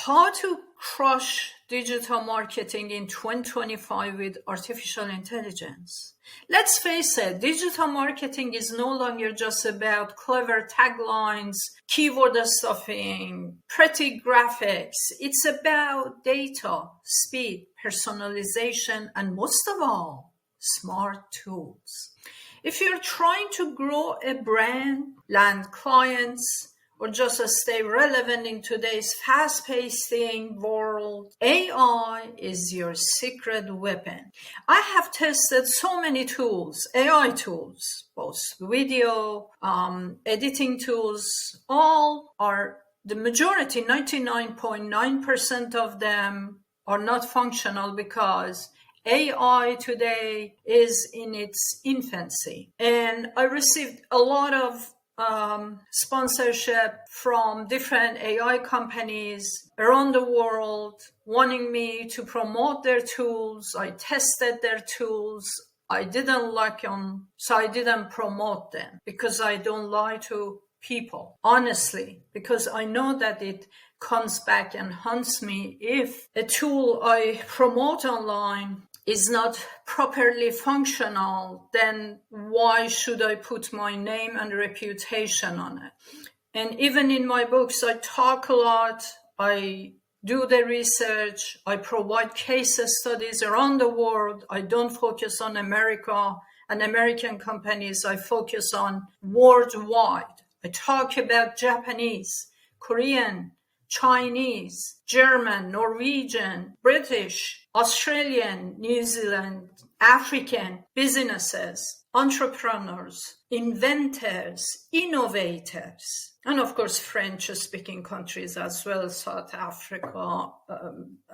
How to crush digital marketing in 2025 with artificial intelligence. Let's face it, digital marketing is no longer just about clever taglines, keyword stuffing, pretty graphics. It's about data, speed, personalization, and most of all, smart tools. If you're trying to grow a brand, land clients, or just stay relevant in today's fast-paced world, AI is your secret weapon. I have tested so many tools, AI tools, both video, editing tools, the majority, 99.9% of them are not functional because AI today is in its infancy. And I received a lot of sponsorship from different AI companies around the world wanting me to promote their tools. I tested their tools. I didn't like them, so I didn't promote them because I don't lie to people, honestly, because I know that it comes back and haunts me if a tool I promote online is not properly functional, then why should I put my name and reputation on it? And even in my books, I talk a lot, I do the research, I provide case studies around the world. I don't focus on America and American companies, I focus on worldwide. I talk about Japanese, Korean, Chinese, German, Norwegian, British, Australian, New Zealand, African businesses, entrepreneurs, inventors, innovators, and of course French-speaking countries as well, South Africa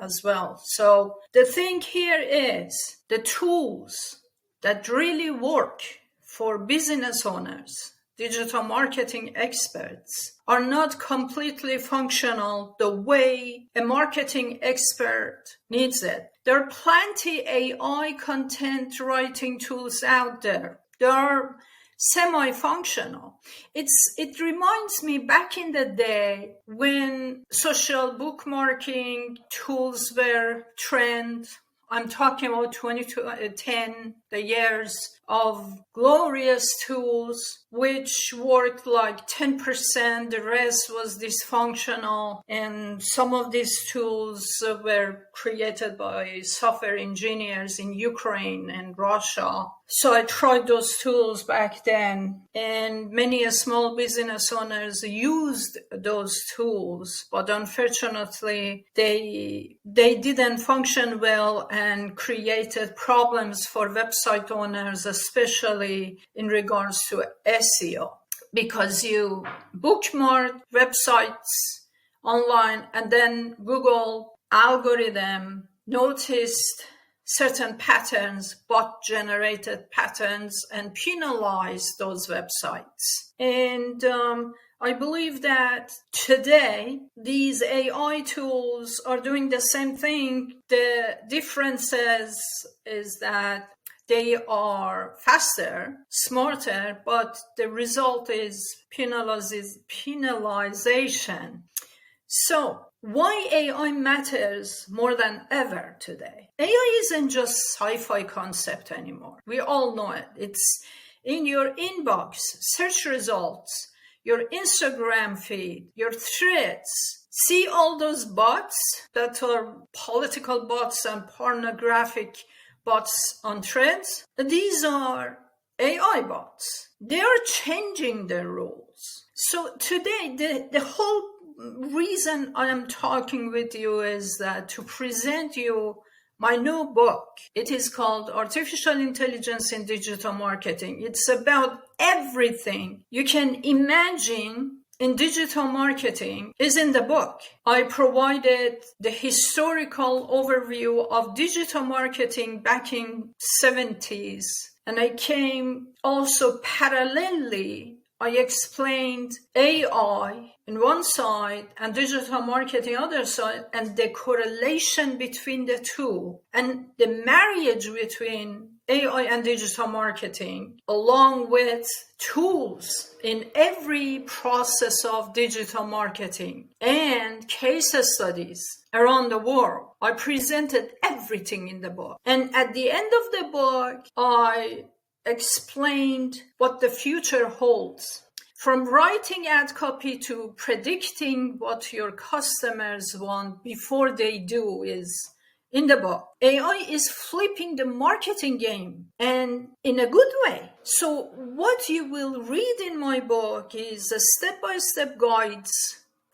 as well. So the thing here is the tools that really work for business owners, digital marketing experts, are not completely functional the way a marketing expert needs it. There are plenty AI content writing tools out there. They are semi-functional. It reminds me back in the day when social bookmarking tools were trend. I'm talking about 2010, the years of glorious tools, which worked like 10%, the rest was dysfunctional. And some of these tools were created by software engineers in Ukraine and Russia. So I tried those tools back then, and many small business owners used those tools, but unfortunately they didn't function well and created problems for website owners, especially in regards to SEO, because you bookmark websites online and then Google algorithm noticed certain patterns, bot-generated patterns, and penalize those websites. And I believe that today these AI tools are doing the same thing. The difference is that they are faster, smarter, but the result is penalization. So why AI matters more than ever today? AI isn't just sci-fi concept anymore. We all know it. It's in your inbox, search results, your Instagram feed, your threads. See all those bots that are political bots and pornographic bots on threads? These are AI bots. They are changing the rules. So today, the whole reason I am talking with you is that to present you my new book. It is called Artificial Intelligence in Digital Marketing. It's about everything you can imagine in digital marketing is in the book. I provided the historical overview of digital marketing back in 70s. And I came also parallelly, I explained AI in one side and digital marketing other side, and the correlation between the two and the marriage between AI and digital marketing, along with tools in every process of digital marketing and case studies around the world. I presented everything in the book. And at the end of the book, I explained what the future holds. From writing ad copy to predicting what your customers want before they do is in the book. AI is flipping the marketing game, and in a good way. So what you will read in my book is a step-by-step guides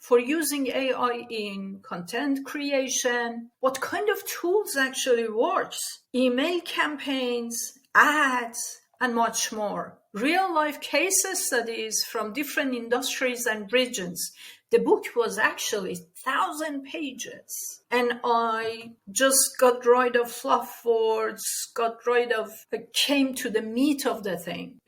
for using AI in content creation, what kind of tools actually works, email campaigns, ads, and much more. Real-life case studies from different industries and regions. The book was actually 1,000 pages, and I just got rid of fluff words, came to the meat of the thing,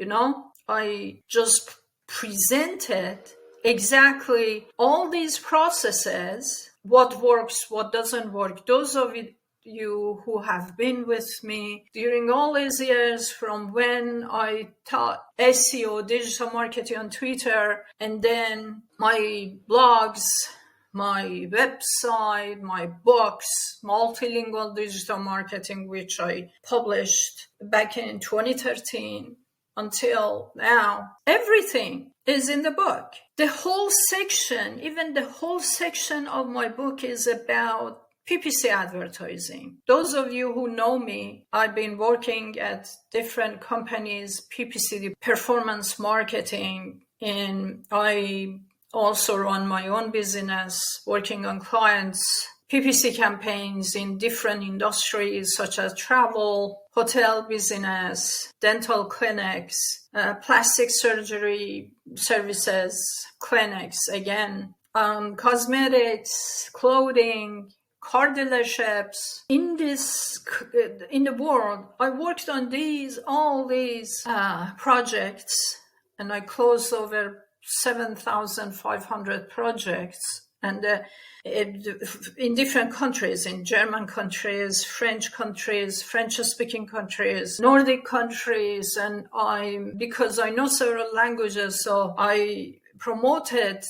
I just presented exactly all these processes, what works, what doesn't work. Those of you who have been with me during all these years, from when I taught SEO, digital marketing on Twitter, and then my blogs, my website, my books, Multilingual Digital Marketing, which I published back in 2013, until now, everything is in the book. The whole section, even the whole section of my book is about PPC advertising. Those of you who know me, I've been working at different companies, PPC, performance marketing, and I also run my own business, working on clients' PPC campaigns in different industries such as travel, hotel business, dental clinics, plastic surgery services, clinics, again, cosmetics, clothing, car dealerships. In the world, I worked on all these projects, and I closed over 7,500 projects, and in different countries, in German countries, French-speaking countries, Nordic countries, and because I know several languages, so I promoted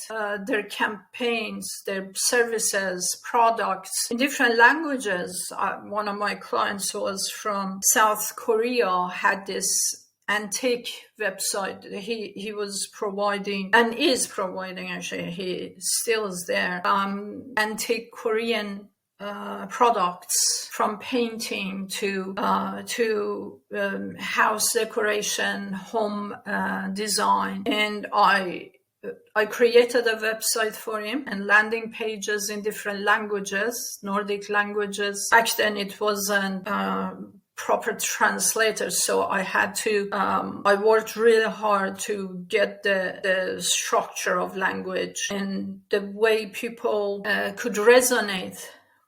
their campaigns, their services, products in different languages. One of my clients was from South Korea, had this antique website. He was providing, and is providing, actually, he still is there, antique Korean products, from painting to house decoration, home design. And I created a website for him and landing pages in different languages, Nordic languages. Back then it wasn't proper translators, so I had to, I worked really hard to get the structure of language and the way people could resonate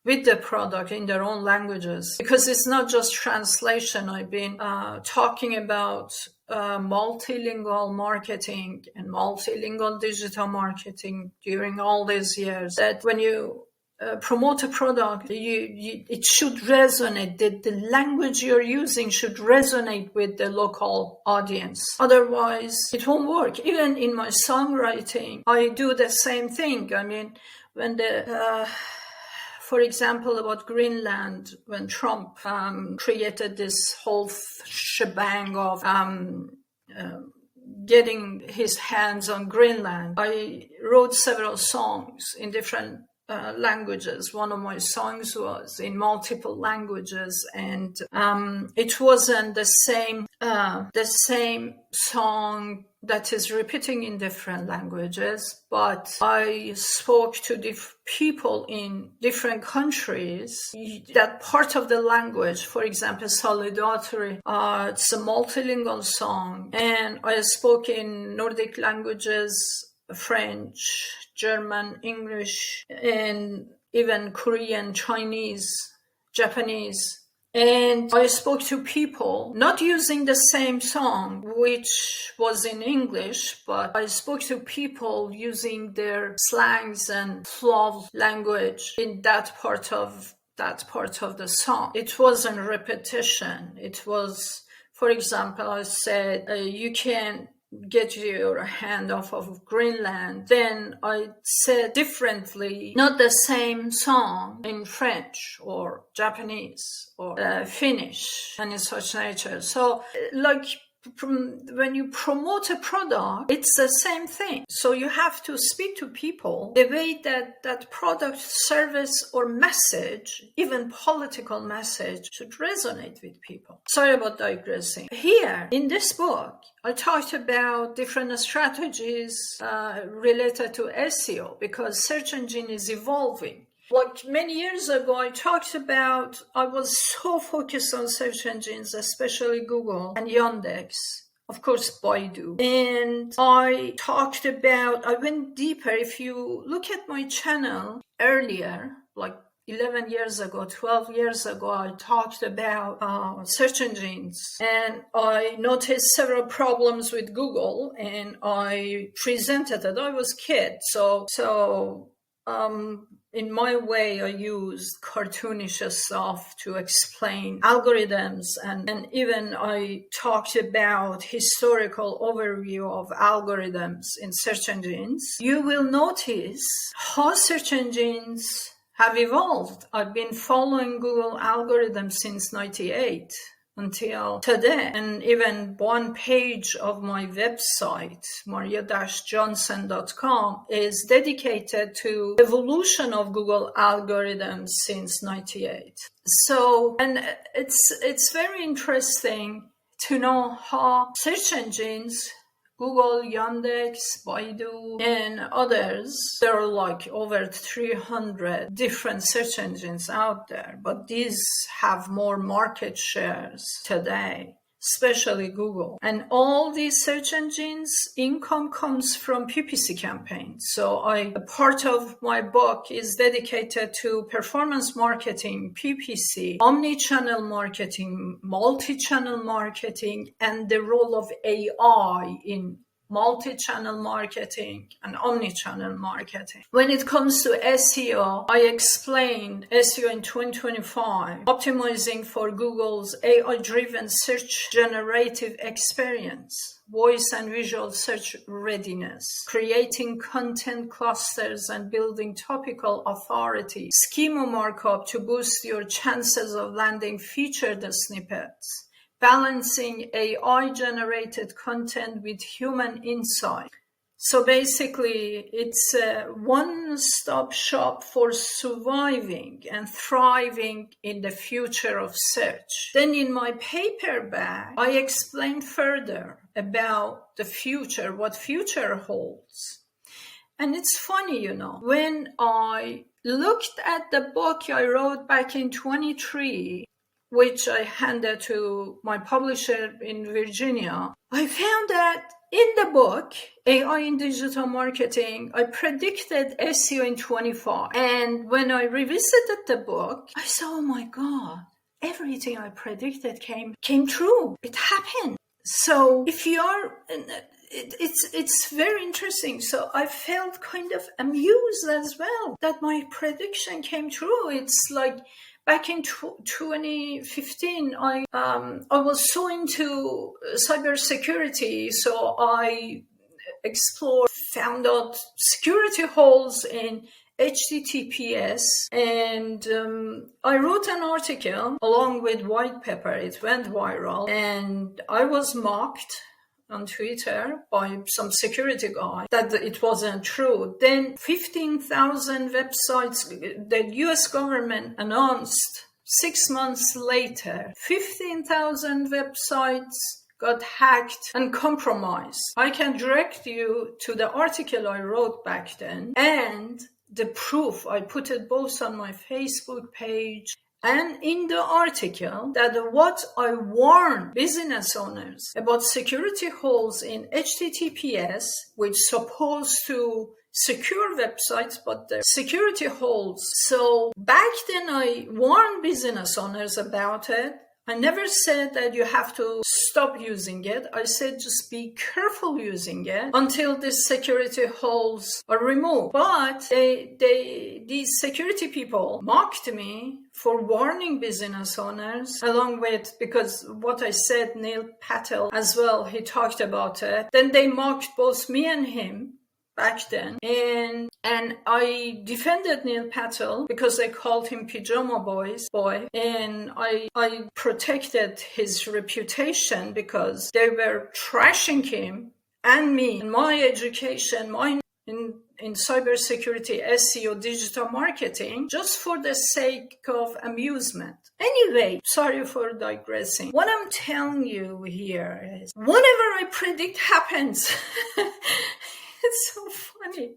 with the product in their own languages. Because it's not just translation. I've been talking about multilingual marketing and multilingual digital marketing during all these years, that when you promote a product, it should resonate, that the language you're using should resonate with the local audience. Otherwise, it won't work. Even in my songwriting, I do the same thing. I mean, when for example, about Greenland, when Trump created this whole shebang of getting his hands on Greenland, I wrote several songs in different languages. One of my songs was in multiple languages, and it wasn't the same song that is repeating in different languages, but I spoke to people in different countries. That part of the language, for example, Solidarity, it's a multilingual song, and I spoke in Nordic languages, French, German, English, and even Korean, Chinese, Japanese. And I spoke to people, not using the same song, which was in English, but I spoke to people using their slangs and fluff language in that part of the song. It wasn't repetition. It was For example, I said, you can get your hand off of Greenland. Then I said differently, not the same song in French or Japanese or Finnish and in such nature. So like when you promote a product, it's the same thing. So you have to speak to people the way that that product, service, or message, even political message, should resonate with people. Sorry about digressing. Here in this book, I talked about different strategies related to SEO because search engine is evolving. Like many years ago, I was so focused on search engines, especially Google and Yandex, of course, Baidu. And I went deeper. If you look at my channel earlier, like 11 years ago, 12 years ago, I talked about search engines, and I noticed several problems with Google, and I presented it. I was a kid, so in my way, I used cartoonish stuff to explain algorithms, and even I talked about historical overview of algorithms in search engines. You will notice how search engines have evolved. I've been following Google algorithms since 98 until today, and even one page of my website, maria-johnsen.com, is dedicated to evolution of Google algorithms since 98. So, and it's very interesting to know how search engines, Google, Yandex, Baidu, and others, there are like over 300 different search engines out there, but these have more market shares today, especially Google. And all these search engines, income comes from PPC campaigns. So a part of my book is dedicated to performance marketing, PPC, omni-channel marketing, multi-channel marketing, and the role of AI in multi-channel marketing and omni-channel marketing. When it comes to SEO, I explained SEO in 2025, optimizing for Google's AI-driven search generative experience, voice and visual search readiness, creating content clusters and building topical authority, schema markup to boost your chances of landing featured snippets, balancing AI-generated content with human insight. So basically, it's a one-stop shop for surviving and thriving in the future of search. Then in my paperback, I explain further about the future, what future holds. And it's funny, when I looked at the book I wrote back in 23, which I handed to my publisher in Virginia, I found that in the book, AI in Digital Marketing, I predicted SEO in 25. And when I revisited the book, I saw, oh my God, everything I predicted came true. It happened. So if you are, it's very interesting. So I felt kind of amused as well that my prediction came true. It's like, back in 2015, I was so into cybersecurity, so I found out security holes in HTTPS, and I wrote an article along with white paper. It went viral, and I was mocked on Twitter by some security guy that it wasn't true. Then 15,000 websites, the US government announced 6 months later, 15,000 websites got hacked and compromised. I can direct you to the article I wrote back then and the proof. I put it both on my Facebook page and in the article, that what I warned business owners about security holes in HTTPS, which supposed to secure websites, but the security holes. So back then I warned business owners about it. I never said that you have to stop using it. I said just be careful using it until the security holes are removed. But these security people mocked me for warning business owners, along with, because what I said, Neil Patel as well, he talked about it. Then they mocked both me and him back then, and I defended Neil Patel because they called him Pajama Boy, and I protected his reputation because they were trashing him and me and my education, in cybersecurity, SEO, digital marketing, just for the sake of amusement. Anyway, sorry for digressing. What I'm telling you here is, whatever I predict happens. It's so funny.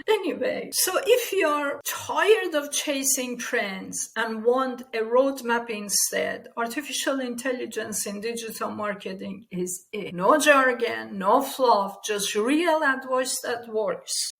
Anyway, so if you're tired of chasing trends and want a roadmap instead, artificial intelligence in digital marketing is it. No jargon, no fluff, just real advice that works.